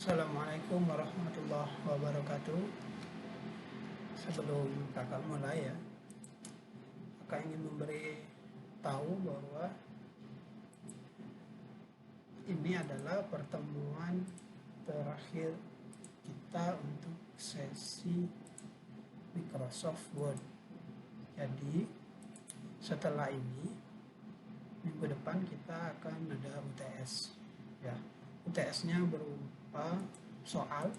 Assalamualaikum warahmatullahi wabarakatuh. Sebelum kakak mulai ya, kakak ingin memberi tahu bahwa ini adalah pertemuan terakhir kita untuk sesi Microsoft Word. Jadi setelah ini minggu depan kita akan ada UTS ya. UTS-nya berupa soal,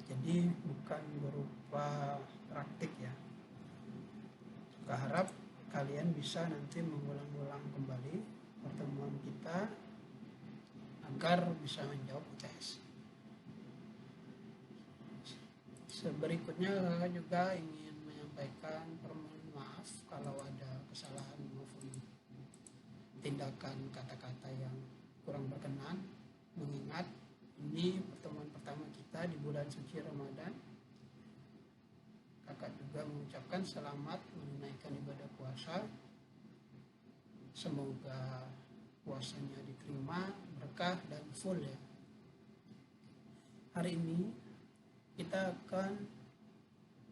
jadi bukan berupa praktik ya. Saya harap kalian bisa nanti mengulang-ulang kembali pertemuan kita agar bisa menjawab UTS. Berikutnya kakak juga ingin menyampaikan permohonan maaf kalau ada kesalahan maupun tindakan kata-kata yang kurang berkenan, mengingat ini pertemuan pertama kita di bulan suci Ramadan. Kakak juga mengucapkan selamat menunaikan ibadah puasa. Semoga puasanya diterima, berkah dan full ya. Hari ini kita akan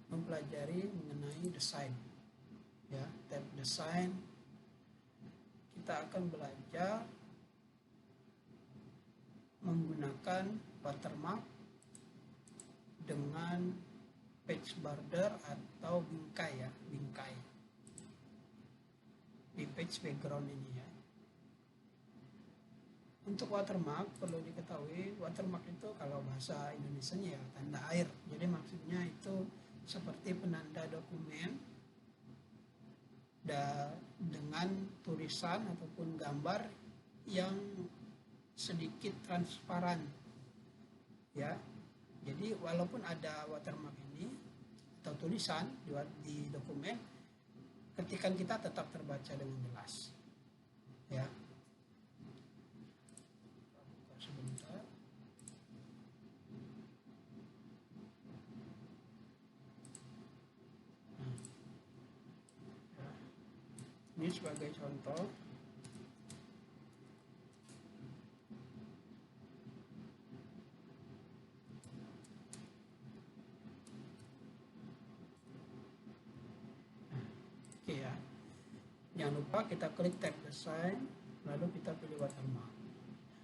mempelajari mengenai desain ya, tab desain. Kita akan belajar menggunakan watermark dengan page border atau bingkai ya, bingkai di page background ini ya. Untuk watermark perlu diketahui, watermark itu kalau bahasa Indonesianya ya tanda air. Jadi maksudnya itu seperti penanda dokumen dengan tulisan ataupun gambar yang sedikit transparan ya. Jadi walaupun ada watermark ini atau tulisan di dokumen, ketikan kita tetap terbaca dengan jelas ya. Buka sebentar. Nah, ya. Ini sebagai contoh. Oke ya, jangan lupa kita klik tab desain, lalu kita pilih watermark.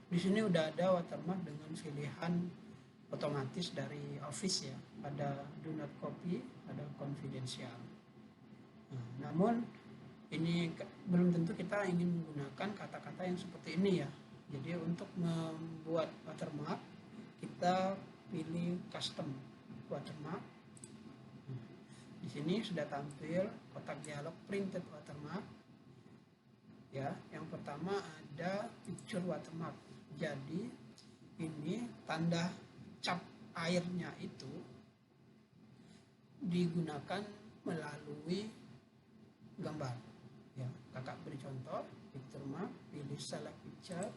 Di sini udah ada watermark dengan pilihan otomatis dari Office ya, ada do not copy, ada confidential. Namun ini belum tentu kita ingin menggunakan kata-kata yang seperti ini ya. Jadi untuk membuat watermark kita pilih custom watermark. Di sini sudah tampil kotak dialog printed watermark. Ya, yang pertama ada picture watermark. Jadi ini tanda cap airnya itu digunakan melalui gambar. Ya, kakak beri contoh, picture mark, pilih select picture,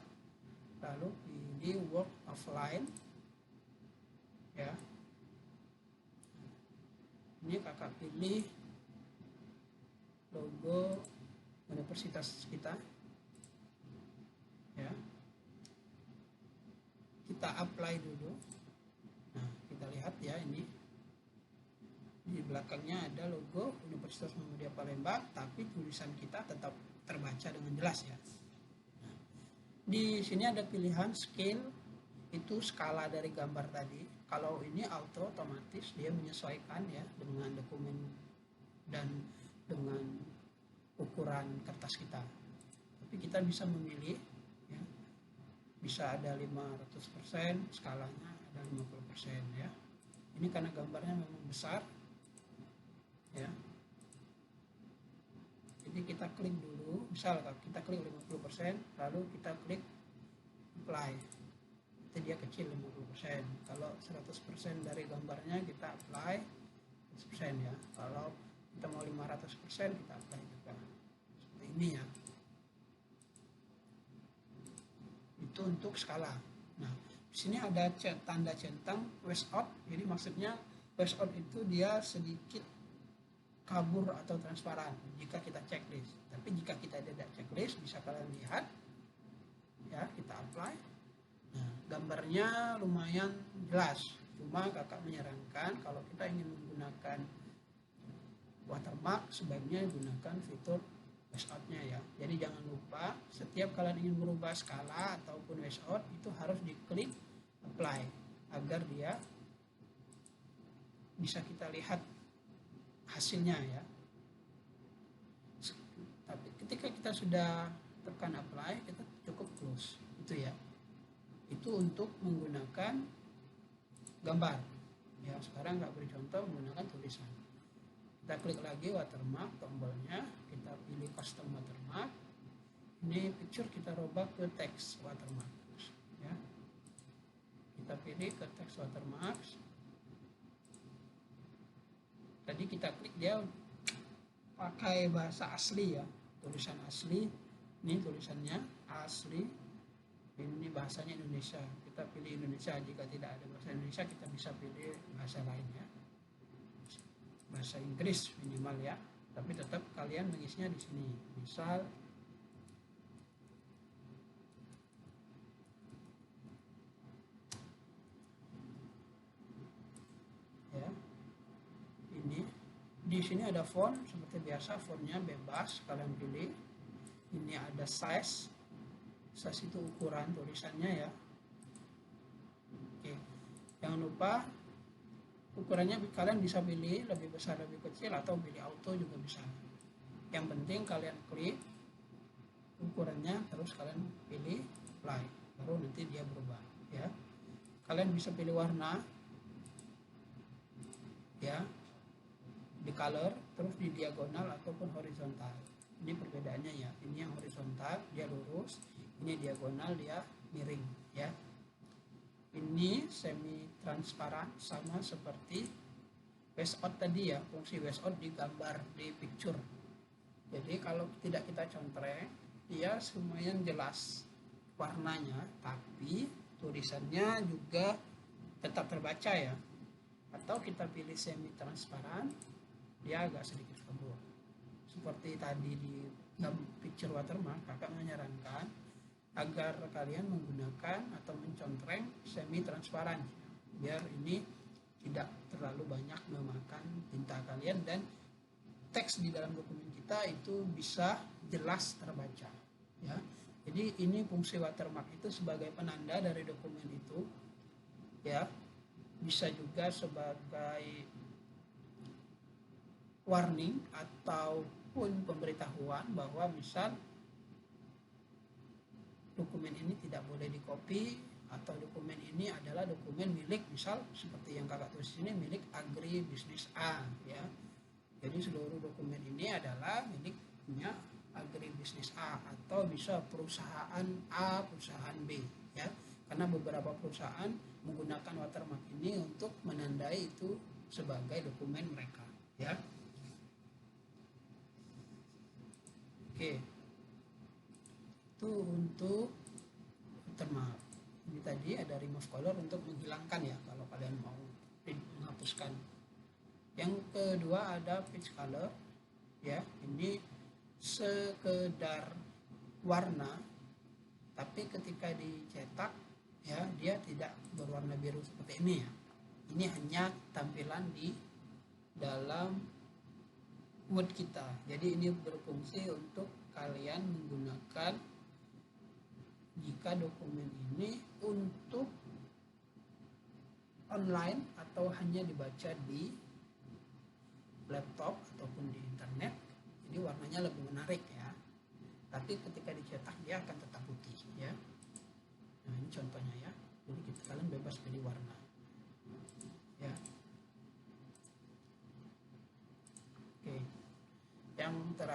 lalu pilih work offline. Ya. Ini kakak pilih logo universitas kita ya, kita apply dulu. Nah, kita lihat ya, ini di belakangnya ada logo Universitas Muhammadiyah Palembang, tapi tulisan kita tetap terbaca dengan jelas ya. Nah, di sini ada pilihan scale, itu skala dari gambar tadi. Kalau ini auto, otomatis dia menyesuaikan ya dengan dokumen dan dengan ukuran kertas kita. Tapi kita bisa memilih ya, bisa ada 500%, skalanya ada 50% ya. Ini karena gambarnya memang besar ya. Jadi kita klik dulu, misal kita klik 50%, lalu kita klik apply. Itu dia kecil 50%. Kalau 100% dari gambarnya kita apply 100% ya. Kalau kita mau 500% kita apply juga. Seperti ini ya. Itu untuk skala. Nah, di sini ada tanda centang wash out. Jadi maksudnya wash out itu dia sedikit kabur atau transparan jika kita checklist. Tapi jika kita tidak checklist, bisa kalian lihat ya, kita apply. Nah, gambarnya lumayan jelas. Cuma kakak menyarankan kalau kita ingin menggunakan watermark sebaiknya gunakan fitur wash out-nya ya. Jadi jangan lupa setiap kalian ingin merubah skala ataupun wash out itu harus diklik apply agar dia bisa kita lihat hasilnya ya. Tapi ketika kita sudah tekan apply, kita cukup close itu ya. Itu untuk menggunakan gambar ya. Sekarang nggak beri contoh menggunakan tulisan. Kita klik lagi watermark, tombolnya kita pilih custom watermark. Ini picture kita robah ke teks watermark ya. Kita pilih ke teks watermark. Tadi kita klik dia pakai bahasa asli ya, tulisan asli. Ini tulisannya asli, ini bahasanya Indonesia. Kita pilih Indonesia. Jika tidak ada bahasa Indonesia kita bisa pilih bahasa lainnya, bahasa Inggris minimal ya, tapi tetap kalian mengisinya di sini. Misal ya, ini di sini ada font seperti biasa, fontnya bebas kalian pilih. Ini ada size itu ukuran tulisannya ya. Oke, jangan lupa ukurannya kalian bisa pilih lebih besar lebih kecil atau pilih auto juga bisa. Yang penting kalian klik ukurannya, terus kalian pilih apply, baru nanti dia berubah ya. Kalian bisa pilih warna ya, di color, terus di diagonal ataupun horizontal. Ini perbedaannya ya. Ini yang horizontal dia lurus, ini diagonal dia miring ya. Ini semi transparan sama seperti wash out tadi ya, fungsi wash out di gambar di picture. Jadi kalau tidak kita contreng dia lumayan jelas warnanya, tapi tulisannya juga tetap terbaca ya. Atau kita pilih semi transparan, dia agak sedikit kabur. Seperti tadi di picture watermark, kakak menyarankan agar kalian menggunakan atau mencontreng semi transparan biar ini tidak terlalu banyak memakan tinta kalian dan teks di dalam dokumen kita itu bisa jelas terbaca ya. Jadi ini fungsi watermark itu sebagai penanda dari dokumen itu ya, bisa juga sebagai warning ataupun pemberitahuan bahwa misal dokumen ini tidak boleh di-copy atau dokumen ini adalah dokumen milik, misal seperti yang kakak tulis ini, milik agribisnis A ya. Jadi seluruh dokumen ini adalah miliknya agribisnis A, atau bisa perusahaan A, perusahaan B ya. Karena beberapa perusahaan menggunakan watermark ini untuk menandai itu sebagai dokumen mereka ya. Oke, itu untuk watermark. Ini tadi ada remove color untuk menghilangkan ya kalau kalian mau menghapuskan. Yang kedua ada page color ya, ini sekedar warna tapi ketika dicetak ya dia tidak berwarna biru seperti ini ya. Ini hanya tampilan di dalam Word kita. Jadi ini berfungsi untuk kalian menggunakan jika dokumen ini untuk online atau hanya dibaca di laptop ataupun di internet, jadi warnanya lebih menarik ya. Tapi ketika dicetak dia akan tetap putih ya. Nah ini contohnya ya. Jadi kalian bebas pilih warna ya. Oke, yang terakhir